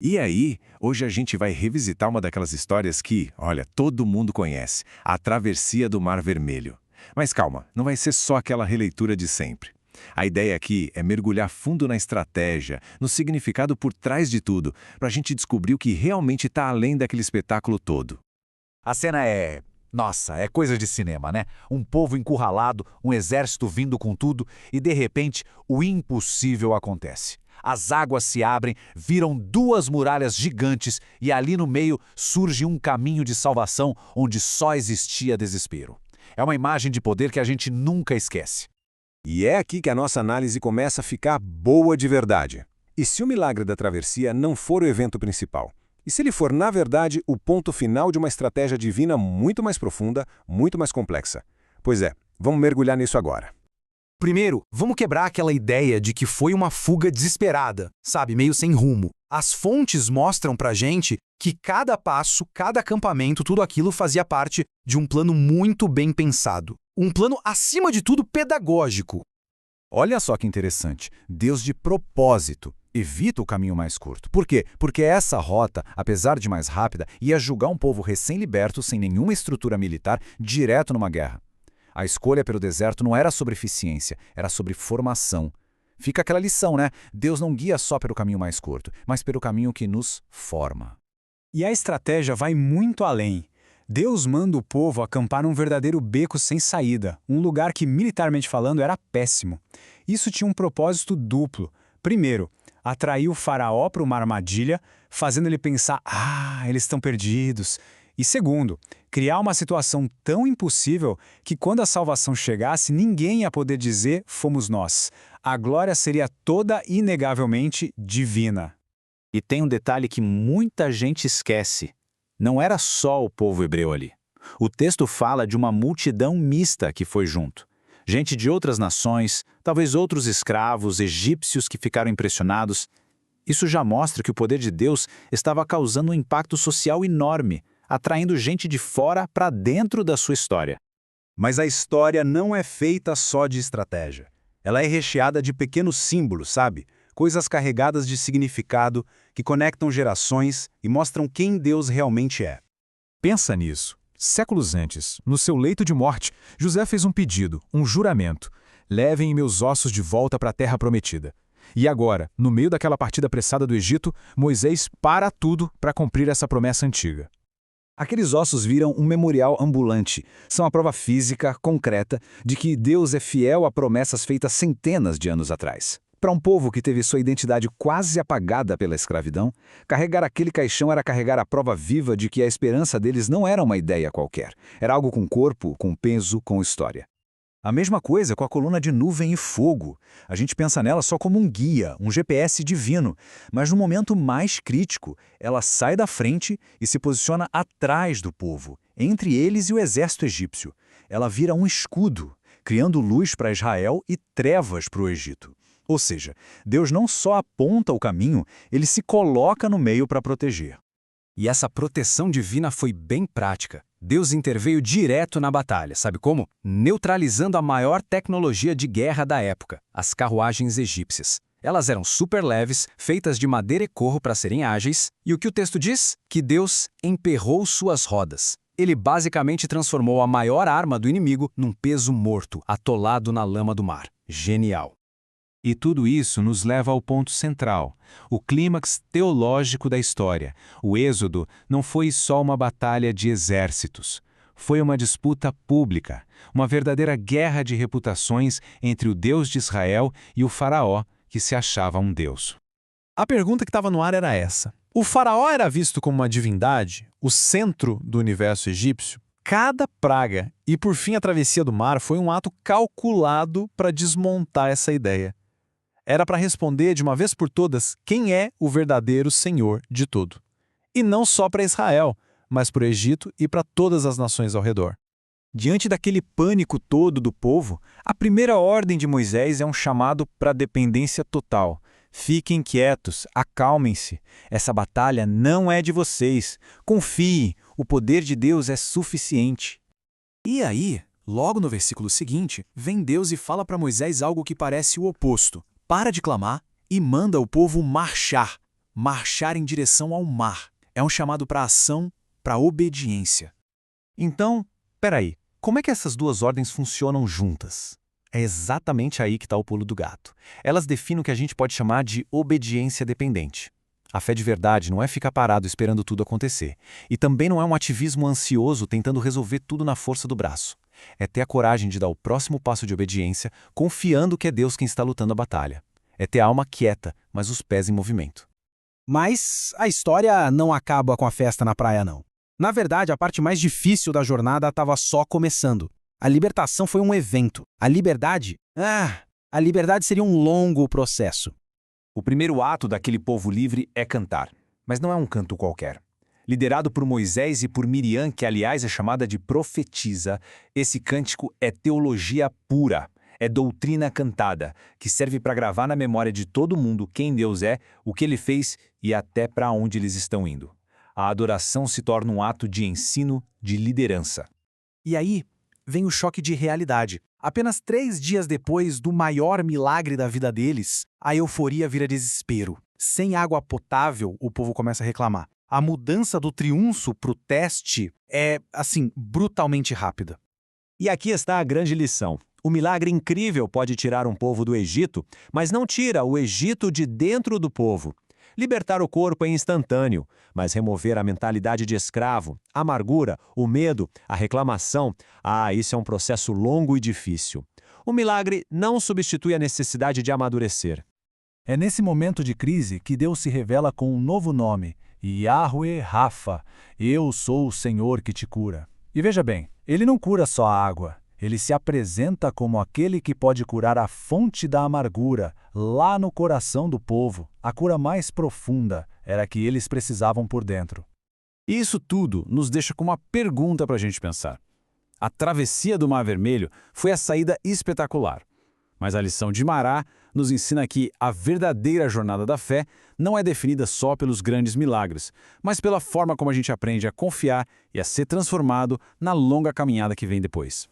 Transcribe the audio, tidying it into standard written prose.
E aí, hoje a gente vai revisitar uma daquelas histórias que, olha, todo mundo conhece, a travessia do Mar Vermelho. Mas calma, não vai ser só aquela releitura de sempre. A ideia aqui é mergulhar fundo na estratégia, no significado por trás de tudo, para a gente descobrir o que realmente está além daquele espetáculo todo. A cena é... Nossa, é coisa de cinema, né? Um povo encurralado, um exército vindo com tudo e, de repente, o impossível acontece. As águas se abrem, viram duas muralhas gigantes e ali no meio surge um caminho de salvação onde só existia desespero. É uma imagem de poder que a gente nunca esquece. E é aqui que a nossa análise começa a ficar boa de verdade. E se o milagre da travessia não for o evento principal? E se ele for, na verdade, o ponto final de uma estratégia divina muito mais profunda, muito mais complexa? Pois é, vamos mergulhar nisso agora. Primeiro, vamos quebrar aquela ideia de que foi uma fuga desesperada, sabe, meio sem rumo. As fontes mostram pra gente que cada passo, cada acampamento, tudo aquilo fazia parte de um plano muito bem pensado. Um plano, acima de tudo, pedagógico. Olha só que interessante. Deus de propósito evita o caminho mais curto. Por quê? Porque essa rota, apesar de mais rápida, ia julgar um povo recém-liberto, sem nenhuma estrutura militar, direto numa guerra. A escolha pelo deserto não era sobre eficiência, era sobre formação. Fica aquela lição, né? Deus não guia só pelo caminho mais curto, mas pelo caminho que nos forma. E a estratégia vai muito além. Deus manda o povo acampar num verdadeiro beco sem saída, um lugar que, militarmente falando, era péssimo. Isso tinha um propósito duplo. Primeiro, atrair o faraó para uma armadilha, fazendo ele pensar, eles estão perdidos. E segundo, criar uma situação tão impossível que quando a salvação chegasse, ninguém ia poder dizer, fomos nós. A glória seria toda inegavelmente divina. E tem um detalhe que muita gente esquece. Não era só o povo hebreu ali. O texto fala de uma multidão mista que foi junto. Gente de outras nações, talvez outros escravos, egípcios que ficaram impressionados. Isso já mostra que o poder de Deus estava causando um impacto social enorme, atraindo gente de fora para dentro da sua história. Mas a história não é feita só de estratégia. Ela é recheada de pequenos símbolos, sabe? Coisas carregadas de significado que conectam gerações e mostram quem Deus realmente é. Pensa nisso. Séculos antes, no seu leito de morte, José fez um pedido, um juramento. Levem meus ossos de volta para a terra prometida. E agora, no meio daquela partida apressada do Egito, Moisés para tudo para cumprir essa promessa antiga. Aqueles ossos viram um memorial ambulante. São a prova física, concreta, de que Deus é fiel a promessas feitas centenas de anos atrás. Para um povo que teve sua identidade quase apagada pela escravidão, carregar aquele caixão era carregar a prova viva de que a esperança deles não era uma ideia qualquer. Era algo com corpo, com peso, com história. A mesma coisa com a coluna de nuvem e fogo. A gente pensa nela só como um guia, um GPS divino, mas no momento mais crítico, ela sai da frente e se posiciona atrás do povo, entre eles e o exército egípcio. Ela vira um escudo, criando luz para Israel e trevas para o Egito. Ou seja, Deus não só aponta o caminho, ele se coloca no meio para proteger. E essa proteção divina foi bem prática. Deus interveio direto na batalha, sabe como? Neutralizando a maior tecnologia de guerra da época, as carruagens egípcias. Elas eram super leves, feitas de madeira e couro para serem ágeis, e o que o texto diz? Que Deus emperrou suas rodas. Ele basicamente transformou a maior arma do inimigo num peso morto, atolado na lama do mar. Genial. E tudo isso nos leva ao ponto central, o clímax teológico da história. O Êxodo não foi só uma batalha de exércitos. Foi uma disputa pública, uma verdadeira guerra de reputações entre o Deus de Israel e o faraó, que se achava um deus. A pergunta que estava no ar era essa. O faraó era visto como uma divindade, o centro do universo egípcio? Cada praga e, por fim, a travessia do mar foi um ato calculado para desmontar essa ideia. Era para responder de uma vez por todas quem é o verdadeiro Senhor de tudo. E não só para Israel, mas para o Egito e para todas as nações ao redor. Diante daquele pânico todo do povo, a primeira ordem de Moisés é um chamado para a dependência total. Fiquem quietos, acalmem-se. Essa batalha não é de vocês. Confiem, o poder de Deus é suficiente. E aí, logo no versículo seguinte, vem Deus e fala para Moisés algo que parece o oposto. Para de clamar e manda o povo marchar. marchar em direção ao mar. É um chamado para ação, para obediência. Então, peraí, como é que essas duas ordens funcionam juntas? É exatamente aí que está o pulo do gato. Elas definem o que a gente pode chamar de obediência dependente. A fé de verdade não é ficar parado esperando tudo acontecer. E também não é um ativismo ansioso tentando resolver tudo na força do braço. É ter a coragem de dar o próximo passo de obediência, confiando que é Deus quem está lutando a batalha. É ter a alma quieta, mas os pés em movimento. Mas a história não acaba com a festa na praia, não. Na verdade, a parte mais difícil da jornada estava só começando. A libertação foi um evento. A liberdade seria um longo processo. O primeiro ato daquele povo livre é cantar, mas não é um canto qualquer. Liderado por Moisés e por Miriam, que aliás é chamada de profetisa, esse cântico é teologia pura, é doutrina cantada, que serve para gravar na memória de todo mundo quem Deus é, o que Ele fez e até para onde eles estão indo. A adoração se torna um ato de ensino, de liderança. E aí vem o choque de realidade. Apenas 3 dias depois do maior milagre da vida deles, a euforia vira desespero. Sem água potável, o povo começa a reclamar. A mudança do triunfo para o teste é, brutalmente rápida. E aqui está a grande lição. O milagre incrível pode tirar um povo do Egito, mas não tira o Egito de dentro do povo. Libertar o corpo é instantâneo, mas remover a mentalidade de escravo, a amargura, o medo, a reclamação, isso é um processo longo e difícil. O milagre não substitui a necessidade de amadurecer. É nesse momento de crise que Deus se revela com um novo nome, Yahweh Rafa, eu sou o Senhor que te cura. E veja bem, Ele não cura só a água. Ele se apresenta como aquele que pode curar a fonte da amargura, lá no coração do povo. A cura mais profunda era a que eles precisavam por dentro. E isso tudo nos deixa com uma pergunta para a gente pensar. A travessia do Mar Vermelho foi a saída espetacular. Mas a lição de Mará nos ensina que a verdadeira jornada da fé não é definida só pelos grandes milagres, mas pela forma como a gente aprende a confiar e a ser transformado na longa caminhada que vem depois.